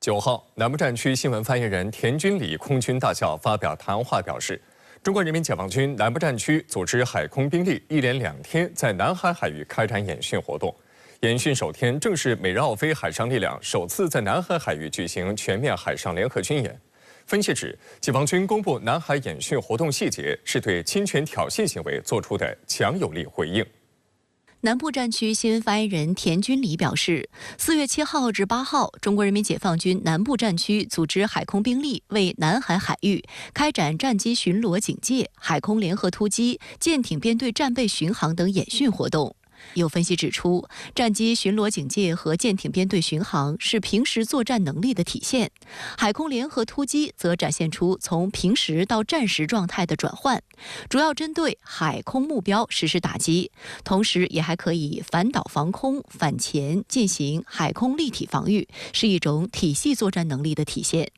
9号，南部战区新闻发言人田军礼空军大校发表谈话表示，中国人民解放军南部战区组织海空兵力一连2天在南海海域开展演训活动。演训首天正是美日澳菲海上力量首次在南海海域举行全面海上联合军演。分析指，解放军公布南海演训活动细节，是对侵权挑衅行为作出的强有力回应。 南部战区新闻发言人田军礼表示，4月7号至8号，中国人民解放军南部战区组织海空兵力为南海海域开展战机巡逻警戒、海空联合突击、舰艇编队战备巡航等演训活动。 有分析指出，战机巡逻警戒和舰艇编队巡航是平时作战能力的体现，海空联合突击则展现出从平时到战时状态的转换，主要针对海空目标实施打击，同时也还可以反导防空、反潜进行海空立体防御，是一种体系作战能力的体现。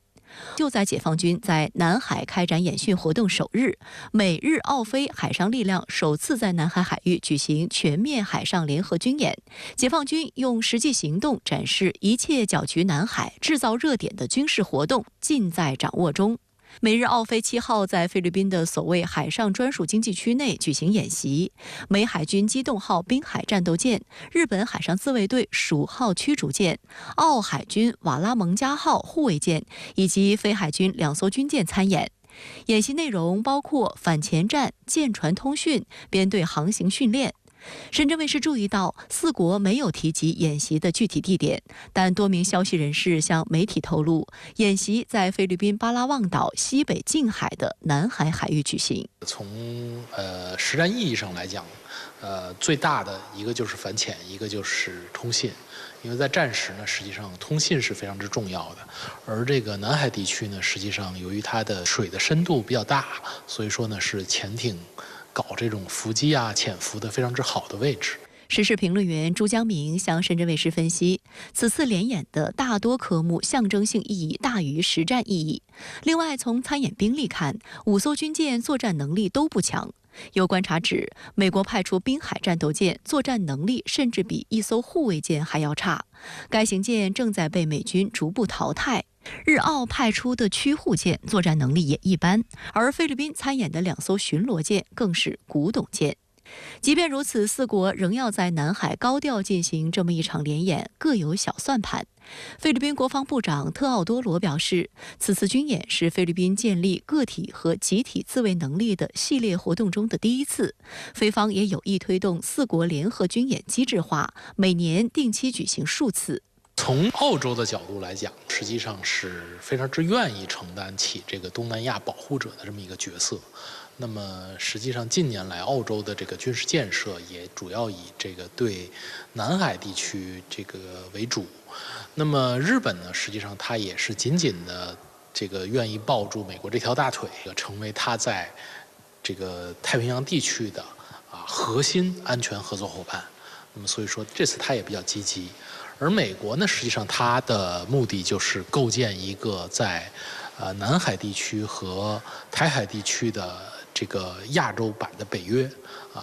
就在解放军在南海开展演训活动首日，美日澳菲海上力量首次在南海海域举行全面海上联合军演。解放军用实际行动展示一切搅局南海、制造热点的军事活动尽在掌握中。 美日澳菲7号在菲律宾的所谓海上专属经济区内举行演习，美海军机动号滨海战斗舰、日本海上自卫队蜀号驱逐舰、澳海军瓦拉蒙加号护卫舰以及菲海军2艘军舰参演。演习内容包括反潜战、舰船通讯、编队航行训练。 深圳卫视注意到，4国没有提及演习的具体地点，但多名消息人士向媒体透露，演习在菲律宾巴拉望岛西北近海的南海海域举行。从实战意义上来讲，最大的一个就是反潜，一个就是通信。 因为在战时呢，实际上通信是非常之重要的，而这个南海地区呢，实际上由于它的水的深度比较大，所以说呢是潜艇搞这种伏击啊、潜伏的非常之好的位置。 时事评论员朱江明向深圳卫视分析，此次联演的大多科目象征性意义大于实战意义。另外，从参演兵力看，5艘军舰作战能力都不强。 有观察指，美国派出滨海战斗舰作战能力甚至比1艘护卫舰还要差，该型舰正在被美军逐步淘汰。日澳派出的驱护舰作战能力也一般，而菲律宾参演的2艘巡逻舰更是古董舰。 即便如此，4国仍要在南海高调进行这么一场联演，各有小算盘。菲律宾国防部长特奥多罗表示，此次军演是菲律宾建立个体和集体自卫能力的系列活动中的第1次。菲方也有意推动4国联合军演机制化，每年定期举行数次。 从澳洲的角度来讲，实际上是非常之愿意承担起这个东南亚保护者的这么一个角色。那么，实际上近年来澳洲的这个军事建设也主要以这个对南海地区这个为主。那么日本呢，实际上它也是紧紧的这个愿意抱住美国这条大腿，成为它在这个太平洋地区的核心安全合作伙伴。那么所以说这次它也比较积极。 而美国呢，实际上它的目的就是构建一个在南海地区和台海地区的这个亚洲版的北约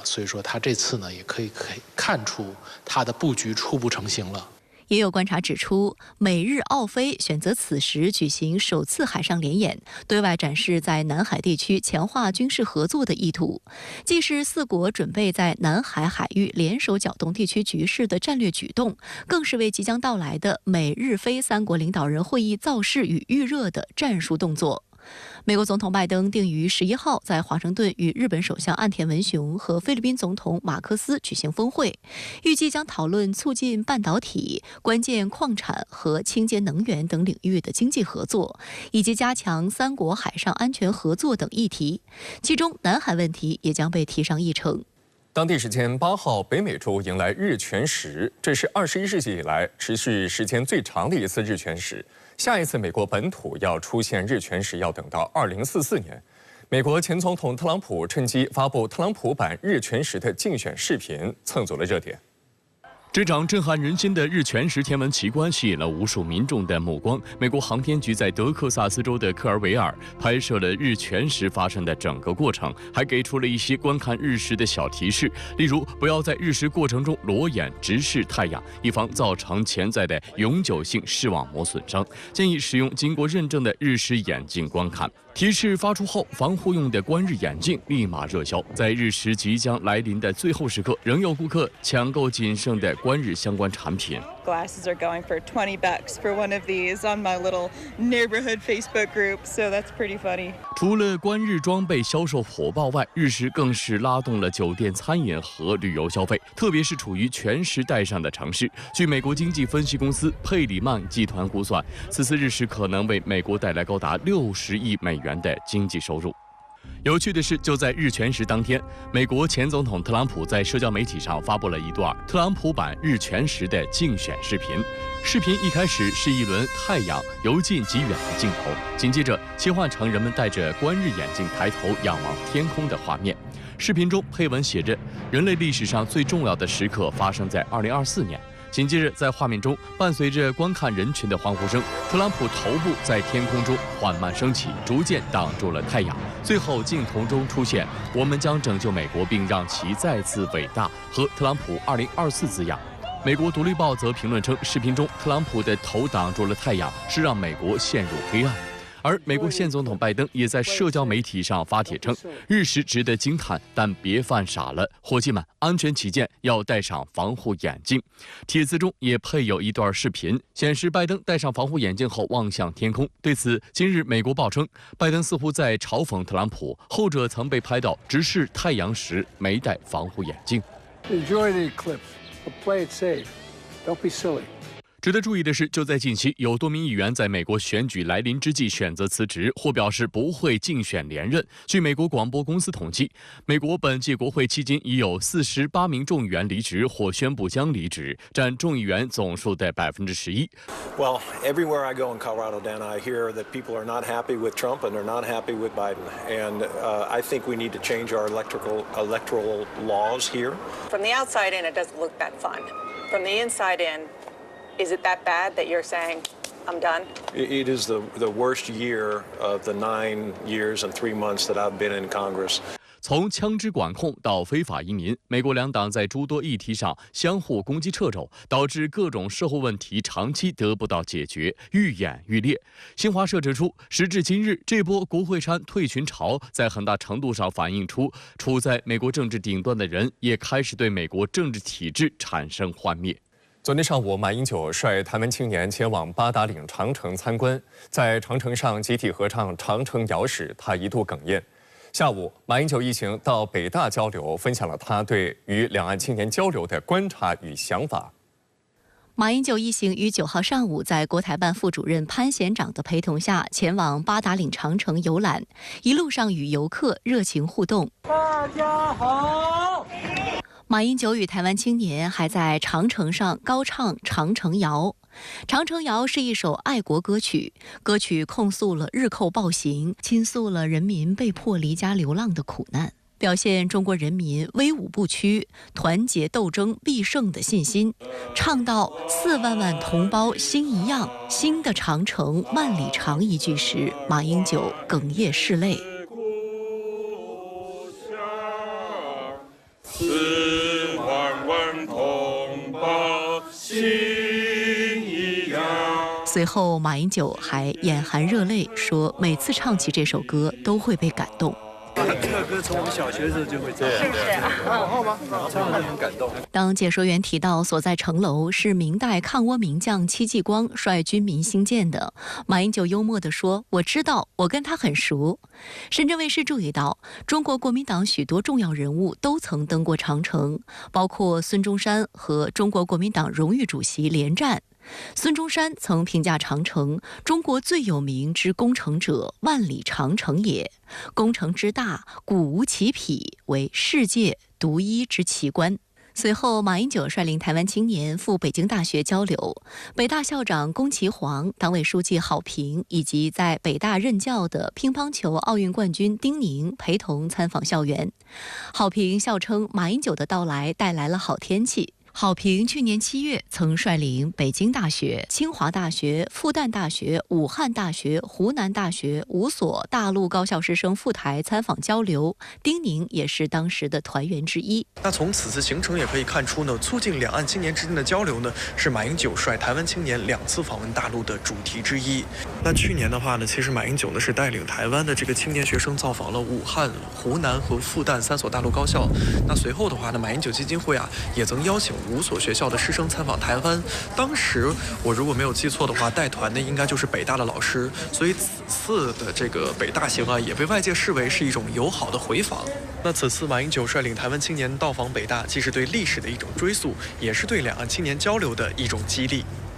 所以说它这次呢也可以看出它的布局初步成型了。 也有观察指出，美日澳菲选择此时举行首次海上联演，对外展示在南海地区强化军事合作的意图，既是4国准备在南海海域联手搅动地区局势的战略举动，更是为即将到来的美日菲3国领导人会议造势与预热的战术动作。 美国总统拜登定于11号在华盛顿与日本首相岸田文雄和菲律宾总统马克思举行峰会，预计将讨论促进半导体、关键矿产和清洁能源等领域的经济合作，以及加强3国海上安全合作等议题。其中，南海问题也将被提上议程。 当地时间8号，北美洲迎来日全食，这是21世纪以来持续时间最长的一次日全食。下一次美国本土要出现日全食，要等到2044年。美国前总统特朗普趁机发布特朗普版日全食的竞选视频，蹭足了热点。这场震撼人心的日全食天文奇观吸引了无数民众的目光。美国航天局在德克萨斯州的科尔维尔拍摄了日全食发生的整个过程，还给出了一些观看日食的小提示，例如不要在日食过程中裸眼直视太阳，以防造成潜在的永久性视网膜损伤。建议使用经过认证的日食眼镜观看。提示发出后，防护用的观日眼镜立马热销。在日食即将来临的最后时刻，仍有顾客抢购仅剩的观日相关产品。Glasses are going for $20 for one of these on my little neighborhood Facebook group, so that's pretty funny. 除了观日装备销售火爆外，日食更是拉动了酒店、餐饮和旅游消费，特别是处于全时带上的城市。据美国经济分析公司佩里曼集团估算，此次日食可能为美国带来高达60亿美元的经济收入。有趣的是，就在日全食当天，美国前总统特朗普在社交媒体上发布了一段特朗普版日全食的竞选视频。视频一开始是一轮太阳由近及远的镜头，紧接着切换成人们戴着观日眼镜抬头仰望天空的画面。视频中配文写着：“人类历史上最重要的时刻发生在2024年。”紧接着，在画面中，伴随着观看人群的欢呼声，特朗普头部在天空中缓慢升起，逐渐挡住了太阳。最后，镜头中出现“我们将拯救美国，并让其再次伟大”和特朗普2024字样。美国独立报则评论称，视频中特朗普的头挡住了太阳，是让美国陷入黑暗。而美国现总统拜登也在社交媒体上发帖称，日食值得惊叹，但别犯傻了，伙计们，安全起见要戴上防护眼镜。帖子中也配有一段视频，显示拜登戴上防护眼镜后望向天空。对此，今日美国报称，拜登似乎在嘲讽特朗普，后者曾被拍到直视太阳时没戴防护眼镜。Enjoy the eclipse, but play it safe. Don't be silly. 值得注意的是，就在近期，有多名议员在美国选举来临之际选择辞职，或表示不会竞选连任。据美国广播公司统计，美国本届国会迄今已有48名众议员离职或宣布将离职，占众议员总数的11%。Well, everywhere I go in Colorado, Dan, I hear that people are not happy with Trump and they're not happy with Biden. And I think we need to change our electoral laws here. From the outside in, it doesn't look that fun. From the inside in, is it that bad that you're saying, I'm done? It is the worst year of the 9 years and 3 months that I've been in Congress. 从枪支管控到非法移民，美国两党在诸多议题上相互攻击掣肘，导致各种社会问题长期得不到解决，愈演愈烈。新华社指出，时至今日，这波国会山退群潮在很大程度上反映出，处在美国政治顶端的人也开始对美国政治体制产生幻灭。昨天上午，马英九率台湾青年前往八达岭长城参观，在长城上集体合唱《长城谣》时，他一度哽咽。下午，马英九一行到北大交流，分享了他对与两岸青年交流的观察与想法。马英九一行于9号上午在国台办副主任潘贤长的陪同下，前往八达岭长城游览，一路上与游客热情互动。大家好。马英九与台湾青年还在长城上高唱《长城谣》。《长城谣》是一首爱国歌曲，歌曲控诉了日寇暴行，倾诉了人民被迫离家流浪的苦难，表现中国人民威武不屈、团结斗争必胜的信心。唱到4万万同胞心一样，新的长城万里长一句时，马英九哽咽拭泪。4万万同胞心一样。随后，马英九还眼含热泪说，每次唱起这首歌都会被感动。这个歌从我们小学的时候就会唱，是不是？好吗？唱得很感动。当解说员提到所在城楼是明代抗倭名将戚继光率军民兴建的，马英九幽默地说：“我知道，我跟他很熟。”深圳卫视注意到，中国国民党许多重要人物都曾登过长城，包括孙中山和中国国民党荣誉主席连战。孙中山曾评价长城：“中国最有名之工程者，万里长城也。工程之大，古无其匹，为世界独一之奇观。”随后，马英九率领台湾青年赴北京大学交流，北大校长龚其煌、党委书记郝平以及在北大任教的乒乓球奥运冠军丁宁陪同参访校园。郝平笑称，马英九的到来带来了好天气。郝平去年7月曾率领北京大学、清华大学、复旦大学、武汉大学、湖南大学5所大陆高校师生赴台参访交流，丁宁也是当时的团员之一。那从此次行程也可以看出呢，促进两岸青年之间的交流呢，是马英九率台湾青年2次访问大陆的主题之一。那去年的话呢，其实马英九呢是带领台湾的这个青年学生造访了武汉、湖南和复旦3所大陆高校。那随后的话呢，马英九基金会也曾邀请5所学校的师生参访台湾。当时我如果没有记错的话，带团的应该就是北大的老师，所以此次的这个北大行也被外界视为是一种友好的回访。那此次马英九率领台湾青年到访北大，既是对历史的一种追溯，也是对两岸青年交流的一种激励。